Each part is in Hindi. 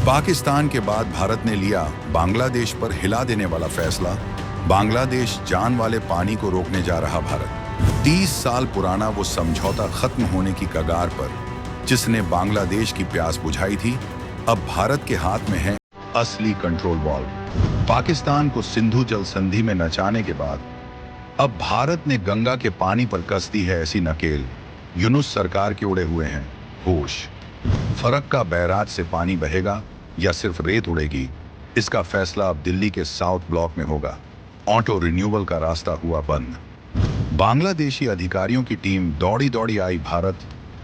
पाकिस्तान के बाद भारत ने लिया बांग्लादेश पर हिला देने वाला फैसला। बांग्लादेश जान वाले पानी को रोकने जा रहा भारत। 30 साल पुराना वो समझौता खत्म होने की कगार पर, जिसने बांग्लादेश की प्यास बुझाई थी, अब भारत के हाथ में है असली कंट्रोल बॉल। पाकिस्तान को सिंधु जल संधि में नचाने के बाद अब भारत ने गंगा के पानी पर कस दी है ऐसी नकेल। यूनुस सरकार के उड़े हुए हैं होश। फरक का बैराज से पानी बहेगा या सिर्फ रेत उड़ेगी, इसका फैसला अब दिल्ली के साउथ ब्लॉक में होगा। ऑटो रिन्यूअल का रास्ता हुआ बंद। बांग्लादेशी अधिकारियों की टीम दौड़ी दौड़ी आई भारत।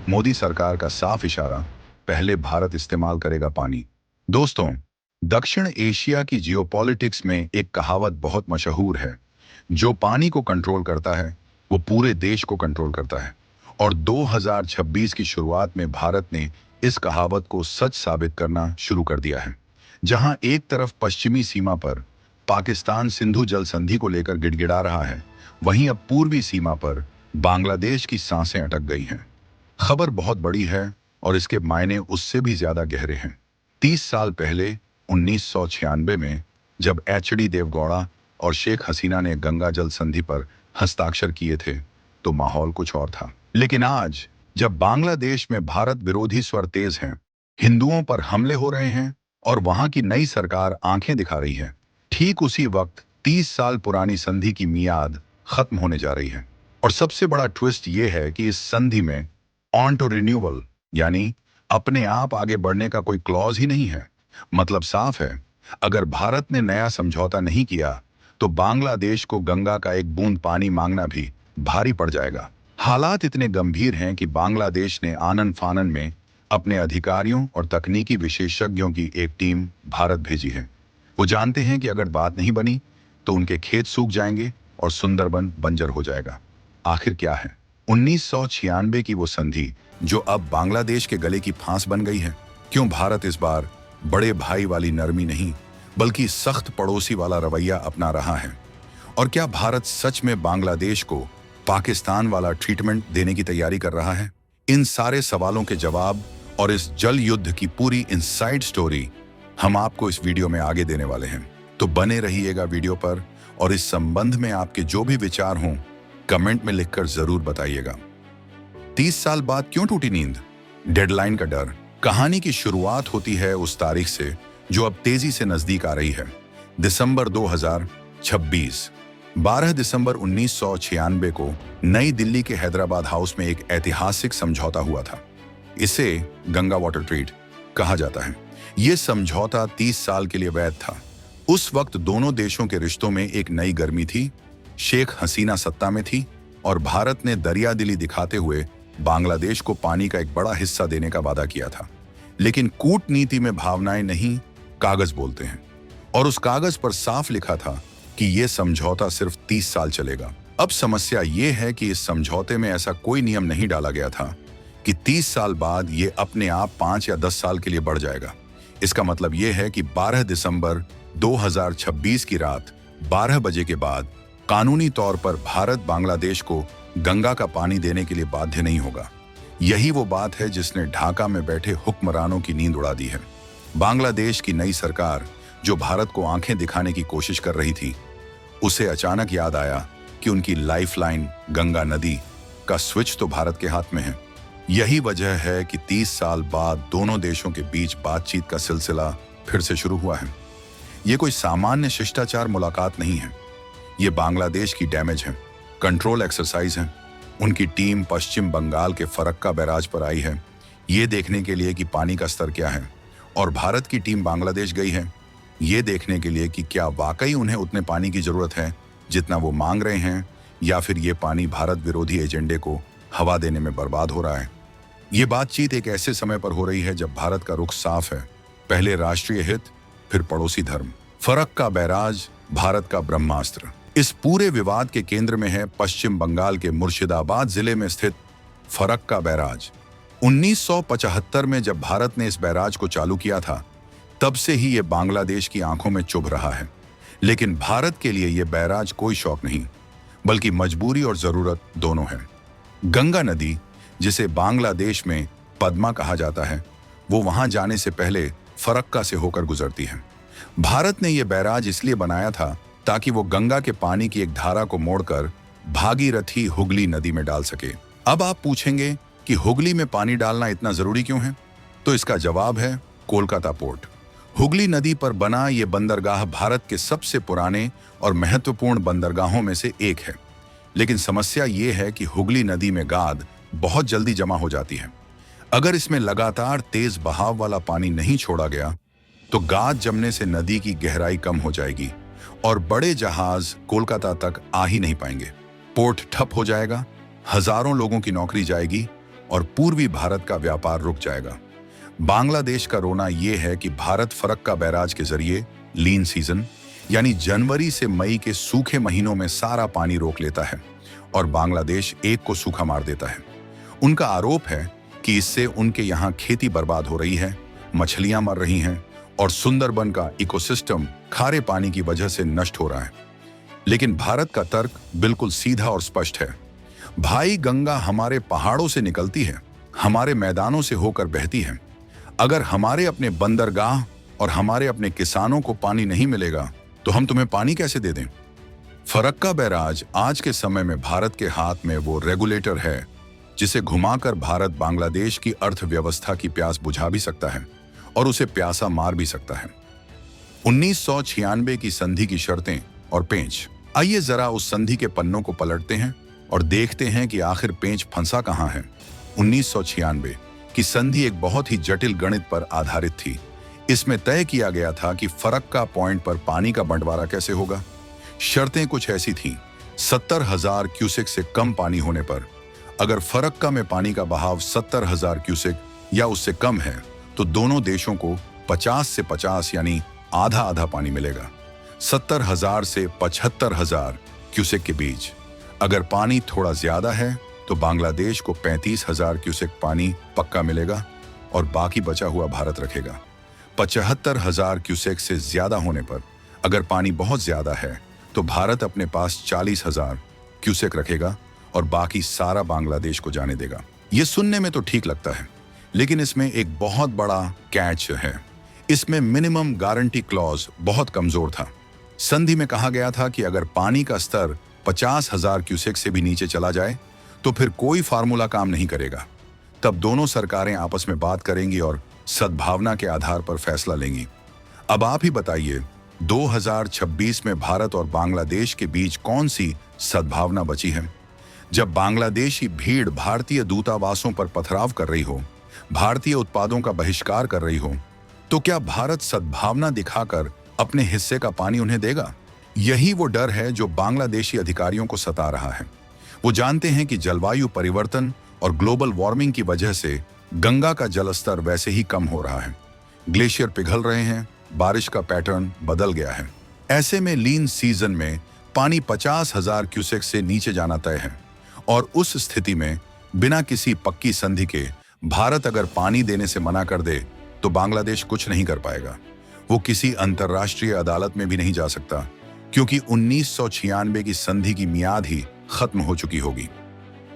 मोदी सरकार का साफ इशारा, पहले भारत इस्तेमाल करेगा पानी। दोस्तों, दक्षिण एशिया की जियोपॉलिटिक्स में एक कहावत बहुत मशहूर है, जो पानी को कंट्रोल करता है वो पूरे देश को कंट्रोल करता है। और 2026 की शुरुआत में भारत ने इस कहावत को सच साबित करना शुरू कर दिया है। जहां एक तरफ पश्चिमी सीमा पर पाकिस्तान सिंधु जल संधि को लेकर गिड़गिड़ा रहा है, वहीं अब पूर्वी सीमा पर बांग्लादेश की सांसें अटक गई हैं। खबर बहुत बड़ी है और इसके मायने उससे भी ज्यादा गहरे हैं। 30 साल पहले 1996 में जब एचडी देवगौड़ा और शेख हसीना ने गंगा जल संधि पर हस्ताक्षर किए थे, तो माहौल कुछ और था। लेकिन आज जब बांग्लादेश में भारत विरोधी स्वर तेज हैं, हिंदुओं पर हमले हो रहे हैं और वहां की नई सरकार आंखें दिखा रही है, ठीक उसी वक्त 30 साल पुरानी संधि की मियाद खत्म होने जा रही है। और सबसे बड़ा ट्विस्ट ये है कि इस संधि में ऑटो रिन्यूअल यानी अपने आप आगे बढ़ने का कोई क्लॉज ही नहीं है। मतलब साफ है, अगर भारत ने नया समझौता नहीं किया तो बांग्लादेश को गंगा का एक बूंद पानी मांगना भी भारी पड़ जाएगा। हालात इतने गंभीर हैं कि बांग्लादेश ने आनन फानन में अपने अधिकारियों और तकनीकी विशेषज्ञों की एक टीम भारत भेजी है। वो जानते हैं कि अगर बात नहीं बनी तो उनके खेत सूख जाएंगे और सुंदरबन बंजर हो जाएगा। आखिर क्या है 1996 की वो संधि जो अब बांग्लादेश के गले की फांस बन गई है? क्यों भारत इस बार बड़े भाई वाली नरमी नहीं बल्कि सख्त पड़ोसी वाला रवैया अपना रहा है? और क्या भारत सच में बांग्लादेश को पाकिस्तान वाला ट्रीटमेंट देने की तैयारी कर रहा है? इन सारे सवालों के जवाब और इस जल युद्ध की पूरी इनसाइड स्टोरी हम आपको इस वीडियो में आगे देने वाले हैं। तो बने रहिएगा वीडियो पर और इस संबंध में आपके जो भी विचार हों कमेंट में लिखकर जरूर बताइएगा। 30 साल बाद क्यों टूटी नींद? डेडलाइन का डर। कहानी की शुरुआत होती है उस तारीख से जो अब तेजी से नजदीक आ रही है, दिसंबर 2026। 12 दिसंबर 1996 को नई दिल्ली के हैदराबाद हाउस में एक ऐतिहासिक समझौता हुआ था। इसे गंगा वाटर ट्रीट कहा जाता है। यह समझौता 30 साल के लिए वैध था। उस वक्त दोनों देशों के रिश्तों में एक नई गर्मी थी। शेख हसीना सत्ता में थी और भारत ने दरियादिली दिखाते हुए बांग्लादेश को पानी का एक बड़ा हिस्सा देने का वादा किया था। लेकिन कूटनीति में भावनाएं नहीं, कागज बोलते हैं। और उस कागज पर साफ लिखा था कि यह समझौता सिर्फ 30 साल चलेगा। अब समस्या यह है कि इस समझौते में ऐसा कोई नियम नहीं डाला गया था कि 30 साल बाद यह अपने आप 5 या 10 साल के लिए बढ़ जाएगा। इसका मतलब यह है कि 12 दिसंबर 2026 की रात 12 बजे के बाद कानूनी तौर पर भारत बांग्लादेश को गंगा का पानी देने के लिए बाध्य नहीं होगा। यही वो बात है जिसने ढाका में बैठे हुक्मरानों की नींद उड़ा दी है। बांग्लादेश की नई सरकार जो भारत को आंखें दिखाने की कोशिश कर रही थी, उसे अचानक याद आया कि उनकी लाइफलाइन गंगा नदी का स्विच तो भारत के हाथ में है। यही वजह है कि 30 साल बाद दोनों देशों के बीच बातचीत का सिलसिला फिर से शुरू हुआ है। ये कोई सामान्य शिष्टाचार मुलाकात नहीं है, ये बांग्लादेश की डैमेज है, कंट्रोल एक्सरसाइज है। उनकी टीम पश्चिम बंगाल के फरक्का बैराज पर आई है ये देखने के लिए कि पानी का स्तर क्या है, और भारत की टीम बांग्लादेश गई है ये देखने के लिए कि क्या वाकई उन्हें उतने पानी की जरूरत है जितना वो मांग रहे हैं, या फिर ये पानी भारत विरोधी एजेंडे को हवा देने में बर्बाद हो रहा है। ये बातचीत एक ऐसे समय पर हो रही है जब भारत का रुख साफ है, पहले राष्ट्रीय हित, फिर पड़ोसी धर्म। फरक्का बैराज भारत का ब्रह्मास्त्र। इस पूरे विवाद के केंद्र में है पश्चिम बंगाल के मुर्शिदाबाद जिले में स्थित फरक्का बैराज। 1975 में जब भारत ने इस बैराज को चालू किया था, तब से ही ये बांग्लादेश की आंखों में चुभ रहा है। लेकिन भारत के लिए यह बैराज कोई शौक नहीं, बल्कि मजबूरी और जरूरत दोनों है। गंगा नदी, जिसे बांग्लादेश में पद्मा कहा जाता है, वो वहां जाने से पहले फरक्का से होकर गुजरती है। भारत ने यह बैराज इसलिए बनाया था ताकि वो गंगा के पानी की एक धारा को मोड़कर भागीरथी हुगली नदी में डाल सके। अब आप पूछेंगे कि हुगली में पानी डालना इतना जरूरी क्यों है? तो इसका जवाब है कोलकाता पोर्ट। हुगली नदी पर बना ये बंदरगाह भारत के सबसे पुराने और महत्वपूर्ण बंदरगाहों में से एक है। लेकिन समस्या ये है कि हुगली नदी में गाद बहुत जल्दी जमा हो जाती है। अगर इसमें लगातार तेज बहाव वाला पानी नहीं छोड़ा गया तो गाद जमने से नदी की गहराई कम हो जाएगी और बड़े जहाज कोलकाता तक आ ही नहीं पाएंगे। पोर्ट ठप हो जाएगा, हजारों लोगों की नौकरी जाएगी और पूर्वी भारत का व्यापार रुक जाएगा। बांग्लादेश का रोना यह है कि भारत फरक्का बैराज के जरिए लीन सीजन यानी जनवरी से मई के सूखे महीनों में सारा पानी रोक लेता है और बांग्लादेश एक को सूखा मार देता है। उनका आरोप है कि इससे उनके यहाँ खेती बर्बाद हो रही है, मछलियां मर रही हैं और सुंदरबन का इकोसिस्टम खारे पानी की वजह से नष्ट हो रहा है। लेकिन भारत का तर्क बिल्कुल सीधा और स्पष्ट है। भाई, गंगा हमारे पहाड़ों से निकलती है, हमारे मैदानों से होकर बहती है। अगर हमारे अपने बंदरगाह और हमारे अपने किसानों को पानी नहीं मिलेगा तो हम तुम्हें पानी कैसे दे दें? फरक्का बैराज आज के समय में भारत के हाथ में वो रेगुलेटर है जिसे घुमाकर भारत बांग्लादेश की अर्थव्यवस्था की प्यास बुझा भी सकता है और उसे प्यासा मार भी सकता है। 1996 की संधि की शर्तें और पेंच। आइए जरा उस संधि के पन्नों को पलटते हैं और देखते हैं कि आखिर पेंच फंसा कहां है। 1996 की संधि एक बहुत ही जटिल गणित पर आधारित थी। इसमें तय किया गया था कि फरक्का पॉइंट पर पानी का बंटवारा कैसे होगा। शर्तें कुछ ऐसी थीं। 70,000 क्यूसेक से कम पानी होने पर अगर फरक्का में पानी का बहाव 70,000 क्यूसेक या उससे कम है तो दोनों देशों को 50 से 50 यानी आधा आधा पानी मिलेगा। 70,000 से 75,000 क्यूसेक के बीच अगर पानी थोड़ा ज्यादा है तो बांग्लादेश को 35,000 क्यूसेक पानी पक्का मिलेगा और बाकी बचा हुआ भारत रखेगा। 75,000 क्यूसेक से ज्यादा होने पर अगर पानी बहुत ज्यादा है तो भारत अपने पास 40,000 क्यूसेक रखेगा और बाकी सारा बांग्लादेश को जाने देगा। ये सुनने में तो ठीक लगता है, लेकिन इसमें एक बहुत बड़ा कैच है। इसमें मिनिमम गारंटी क्लॉज बहुत कमजोर था। संधि में कहा गया था कि अगर पानी का स्तर 50,000 क्यूसेक से भी नीचे चला जाए तो फिर कोई फार्मूला काम नहीं करेगा। तब दोनों सरकारें आपस में बात करेंगी और सद्भावना के आधार पर फैसला लेंगी। अब आप ही बताइए, 2026 में भारत और बांग्लादेश के बीच कौन सी सद्भावना बची है? जब बांग्लादेशी भीड़ भारतीय दूतावासों पर पथराव कर रही हो, भारतीय उत्पादों का बहिष्कार कर रही हो, तो क्या भारत सद्भावना दिखाकर अपने हिस्से का पानी उन्हें देगा? यही वो डर है जो बांग्लादेशी अधिकारियों को सता रहा है। वो जानते हैं कि जलवायु परिवर्तन और ग्लोबल वार्मिंग की वजह से गंगा का जलस्तर वैसे ही कम हो रहा है। ग्लेशियर पिघल रहे हैं, बारिश का पैटर्न बदल गया है। ऐसे में लीन सीजन में पानी 50,000 क्यूसेक से नीचे जाना तय है और उस स्थिति में बिना किसी पक्की संधि के भारत अगर पानी देने से मना कर दे तो बांग्लादेश कुछ नहीं कर पाएगा। वो किसी अंतर्राष्ट्रीय अदालत में भी नहीं जा सकता क्योंकि 1996 की संधि की मियाद ही खत्म हो चुकी होगी।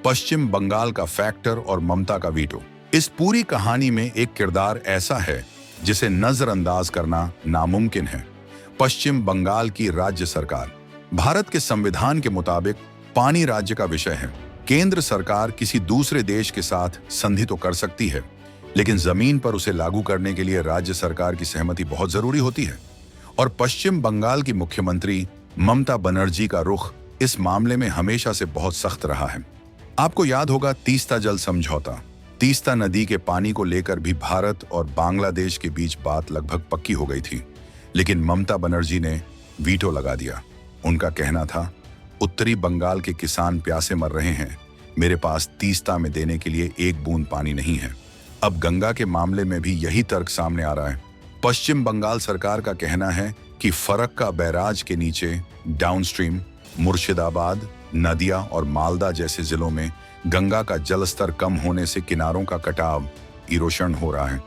पश्चिम बंगाल का फैक्टर और ममता का वीटो। इस पूरी कहानी में एक किरदार ऐसा है जिसे नजरअंदाज करना नामुमकिन है। पश्चिम बंगाल की राज्य सरकार। भारत के संविधान के मुताबिक पानी राज्य का विषय है। केंद्र सरकार किसी दूसरे देश के साथ संधि तो कर सकती है, लेकिन जमीन पर उसे लागू करने के लिए राज्य सरकार की सहमति बहुत जरूरी होती है। और पश्चिम बंगाल की मुख्यमंत्री ममता बनर्जी का रुख इस मामले में हमेशा से बहुत सख्त रहा है। आपको याद होगा तीस्ता जल समझौता। तीस्ता नदी के पानी को लेकर भी भारत और बांग्लादेश के बीच बात लगभग पक्की हो गई थी, लेकिन ममता बनर्जी ने वीटो लगा दिया। उनका कहना था, उत्तरी बंगाल के किसान प्यासे मर रहे हैं, मेरे पास तीस्ता में देने के लिए एक बूंद पानी नहीं है। अब गंगा के मामले में भी यही तर्क सामने आ रहा है। पश्चिम बंगाल सरकार का कहना है कि फरक्का बैराज के नीचे डाउनस्ट्रीम मुर्शिदाबाद, नदिया और मालदा जैसे जिलों में गंगा का जलस्तर कम होने से किनारों का कटाव, इरोशन हो रहा है।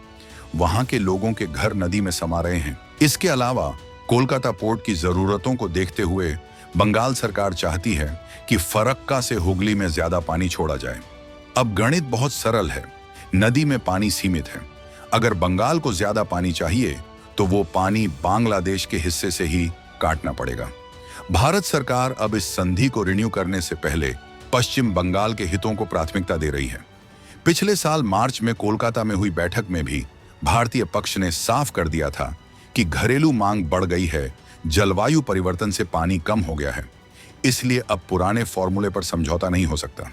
वहां के लोगों के घर नदी में समा रहे हैं। इसके अलावा कोलकाता पोर्ट की जरूरतों को देखते हुए बंगाल सरकार चाहती है कि फरक्का से हुगली में ज्यादा पानी छोड़ा जाए। अब गणित बहुत सरल है। नदी में पानी सीमित है। अगर बंगाल को ज्यादा पानी चाहिए तो वो पानी बांग्लादेश के हिस्से से ही काटना पड़ेगा। भारत सरकार अब इस संधि को रिन्यू करने से पहले पश्चिम बंगाल के हितों को प्राथमिकता दे रही है। पिछले साल मार्च में कोलकाता में हुई बैठक में भी भारतीय पक्ष ने साफ कर दिया था कि घरेलू मांग बढ़ गई है, जलवायु परिवर्तन से पानी कम हो गया है, इसलिए अब पुराने फॉर्मूले पर समझौता नहीं हो सकता।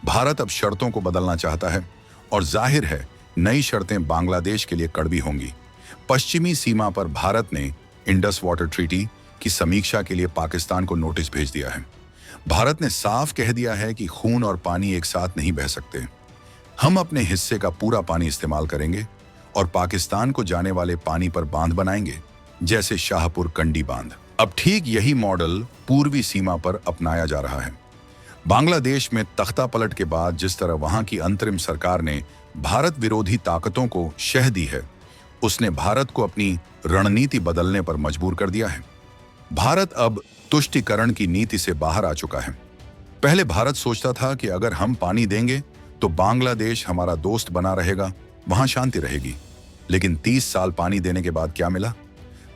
भारत अब शर्तों को बदलना चाहता है और जाहिर है नई शर्तें बांग्लादेश के लिए कड़वी होंगी। पश्चिमी सीमा पर भारत ने इंडस वाटर ट्रीटी की समीक्षा के लिए पाकिस्तान को नोटिस भेज दिया है। भारत ने साफ कह दिया है कि खून और पानी एक साथ नहीं बह सकते। हम अपने हिस्से का पूरा पानी इस्तेमाल करेंगे और पाकिस्तान को जाने वाले पानी पर बांध बनाएंगे, जैसे शाहपुर कंडी बांध। अब ठीक यही मॉडल पूर्वी सीमा पर अपनाया जा रहा है। बांग्लादेश में तख्ता पलट के बाद जिस तरह वहां की अंतरिम सरकार ने भारत विरोधी ताकतों को शह दी है, उसने भारत को अपनी रणनीति बदलने पर मजबूर कर दिया है। भारत अब तुष्टीकरण की नीति से बाहर आ चुका है। पहले भारत सोचता था कि अगर हम पानी देंगे तो बांग्लादेश हमारा दोस्त बना रहेगा, वहां शांति रहेगी। लेकिन 30 साल पानी देने के बाद क्या मिला?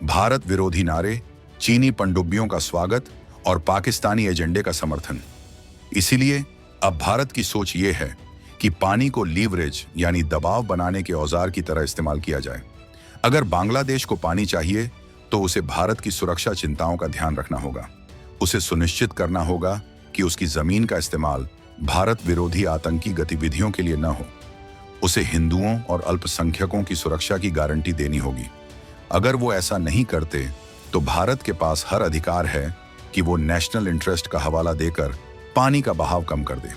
भारत विरोधी नारे, चीनी पनडुब्बियों का स्वागत और पाकिस्तानी एजेंडे का समर्थन। इसीलिए अब भारत की सोच ये है कि पानी को लीवरेज यानी दबाव बनाने के औजार की तरह इस्तेमाल किया जाए। अगर बांग्लादेश को पानी चाहिए तो उसे भारत की सुरक्षा चिंताओं का ध्यान रखना होगा। उसे सुनिश्चित करना होगा कि उसकी जमीन का इस्तेमाल भारत विरोधी आतंकी गतिविधियों के लिए न हो। उसे हिंदुओं और अल्पसंख्यकों की सुरक्षा की गारंटी देनी होगी। अगर वो ऐसा नहीं करते तो भारत के पास हर अधिकार है कि वो नेशनल इंटरेस्ट का हवाला देकर पानी का बहाव कम कर दे।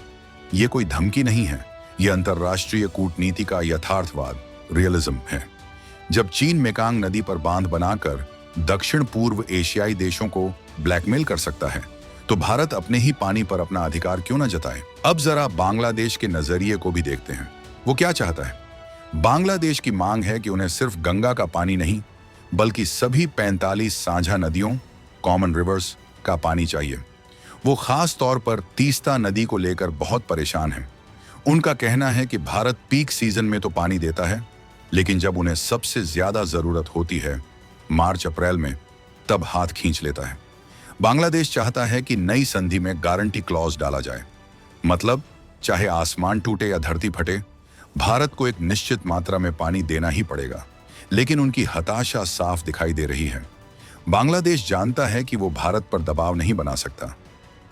ये कोई धमकी नहीं है, ये अंतर्राष्ट्रीय कूटनीति का यथार्थवाद, रियलिज्म है। जब चीन मेकांग नदी पर बांध बनाकर दक्षिण पूर्व एशियाई देशों को ब्लैकमेल कर सकता है, तो भारत अपने ही पानी पर अपना अधिकार क्यों न जताए? अब जरा बांग्लादेश के नजरिए को भी देखते हैं। वो क्या चाहता है? बांग्लादेश की मांग है कि उन्हें सिर्फ गंगा का पानी नहीं, बल्कि सभी 45 साझा नदियों, कॉमन रिवर्स का पानी चाहिए। वो खास तौर पर तीस्ता नदी को लेकर बहुत परेशान हैं। उनका कहना है कि भारत पीक सीजन में तो पानी देता है, लेकिन जब उन्हें सबसे ज्यादा जरूरत होती है, मार्च अप्रैल में, तब हाथ खींच लेता है। बांग्लादेश चाहता है कि नई संधि में गारंटी क्लॉज डाला जाए, मतलब चाहे आसमान टूटे या धरती फटे, भारत को एक निश्चित मात्रा में पानी देना ही पड़ेगा। लेकिन उनकी हताशा साफ दिखाई दे रही है। बांग्लादेश जानता है कि वो भारत पर दबाव नहीं बना सकता।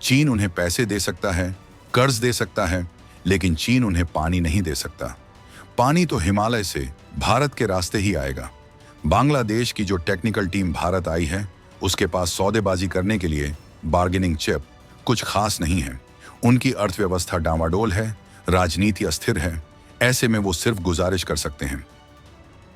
चीन उन्हें पैसे दे सकता है, कर्ज दे सकता है, लेकिन चीन उन्हें पानी नहीं दे सकता। पानी तो हिमालय से भारत के रास्ते ही आएगा। बांग्लादेश की जो टेक्निकल टीम भारत आई है, उसके पास सौदेबाजी करने के लिए बार्गेनिंग चिप कुछ खास नहीं है। उनकी अर्थव्यवस्था डामाडोल है, राजनीति अस्थिर है। ऐसे में वो सिर्फ गुजारिश कर सकते हैं